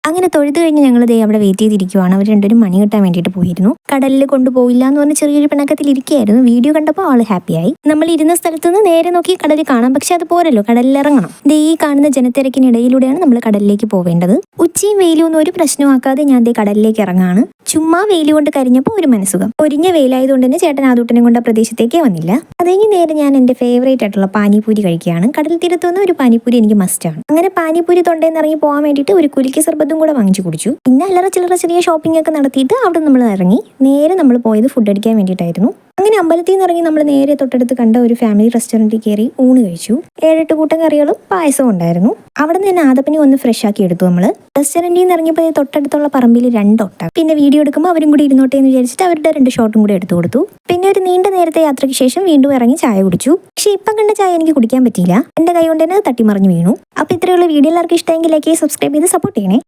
അങ്ങനെ തൊഴുത് കഴിഞ്ഞ് ഞങ്ങൾ ദേ അവിടെ വെയിറ്റ് ചെയ്തിരിക്കുവാണ്. അവർ രണ്ടുപേരും മണി കിട്ടാൻ വേണ്ടിയിട്ട് പോയിരുന്നു. കടലിൽ കൊണ്ടുപോയില്ല എന്ന് പറഞ്ഞ് ചെറിയൊരു പിണക്കത്തിൽ ഇരിക്കുകയായിരുന്നു. വീഡിയോ കണ്ടപ്പോൾ ആൾ ഹാപ്പിയായി. നമ്മൾ ഇരുന്ന സ്ഥലത്ത് നിന്ന് നേരെ നോക്കി കടലിൽ കാണാം. പക്ഷെ അത് പോരല്ലോ, കടലിൽ ഇറങ്ങണം. ദേ ഈ കാണുന്ന ജനത്തിരക്കിനിടയിലൂടെയാണ് നമ്മൾ കടലിലേക്ക് പോവേണ്ടത്. ഉച്ചയും വെയിലും ഒന്നും ഒരു പ്രശ്നമാക്കാതെ ഞാൻ ദേ കടലിലേക്ക് ഇറങ്ങാണ്. ചുമ്മാ വെയിൽ കൊണ്ട് കരിഞ്ഞപ്പോൾ ഒരു മനസുഖം. ഒരിഞ്ഞ വെയിലായതുകൊണ്ട് തന്നെ ചേട്ടൻ ആദൂട്ടനെ കൊണ്ട് ആ പ്രദേശത്തേക്കേ വന്നില്ല. അതുകഴിഞ്ഞ് നേരെ ഞാൻ എൻ്റെ ഫേവറേറ്റ് ആയിട്ടുള്ള പാനിപൂരി കഴിക്കുകയാണ്. കടൽ തീരത്ത് വന്ന ഒരു പാനിപൂരി എനിക്ക് മസ്റ്റാണ്. അങ്ങനെ പാനിപൂരി തൊണ്ടേന്ന് ഇറങ്ങി പോകാൻ വേണ്ടിയിട്ട് ഒരു കുലുക്കി സർബത്തും കൂടെ വാങ്ങിച്ചു കുടിച്ചു. പിന്നെ അല്ലറ ചില്ലറ ചെറിയ ഷോപ്പിംഗ് ഒക്കെ നടത്തിയിട്ട് അവിടെ നമ്മൾ ഇറങ്ങി. നേരെ നമ്മൾ പോയത് ഫുഡ് അടിക്കാൻ വേണ്ടിയിട്ടായിരുന്നു. അങ്ങനെ അമ്പലത്തിൽ നിന്ന് ഇറങ്ങി നമ്മൾ നേരെ തൊട്ടടുത്ത് കണ്ട ഒരു ഫാമിലി റെസ്റ്റോറൻറ്റിൽ കയറി ഊണ് കഴിച്ചു. 7-8 കൂട്ടം കറികളും പായസവും ഉണ്ടായിരുന്നു. അവിടെ നിന്ന് തന്നെ ആദപ്പനി ഒന്ന് ഫ്രഷ് ആക്കി എടുത്തു. നമ്മൾ റെസ്റ്റോറൻറ്റിൽ നിന്ന് ഇറങ്ങിയപ്പോൾ തൊട്ടടുത്തുള്ള പറമ്പിൽ 2 ഒട്ടകം. പിന്നെ വീഡിയോ എടുക്കുമ്പോൾ അവരും കൂടി ഇരുന്നോട്ടെ എന്ന് വിചാരിച്ചിട്ട് അവരുടെ 2 ഷോട്ടും കൂടി എടുത്തു കൊടുത്തു. പിന്നെ ഒരു നീണ്ട നേരത്തെ യാത്രയ്ക്ക് ശേഷം വീണ്ടും ഇറങ്ങി ചായ കുടിച്ചു. പക്ഷേ ഇപ്പം കണ്ട ചായ എനിക്ക് കുടിക്കാൻ പറ്റിയില്ല. എൻ്റെ കൈ കൊണ്ട് തന്നെ തട്ടിമറിഞ്ഞു വീണു. അപ്പോൾ ഇത്രയുള്ള വീഡിയോ എല്ലാവർക്കും ഇഷ്ടമെങ്കിൽ ലൈക്ക് ചെയ്ത് സബ്സ്ക്രൈബ് ചെയ്ത് സപ്പോർട്ട് ചെയ്യണേ.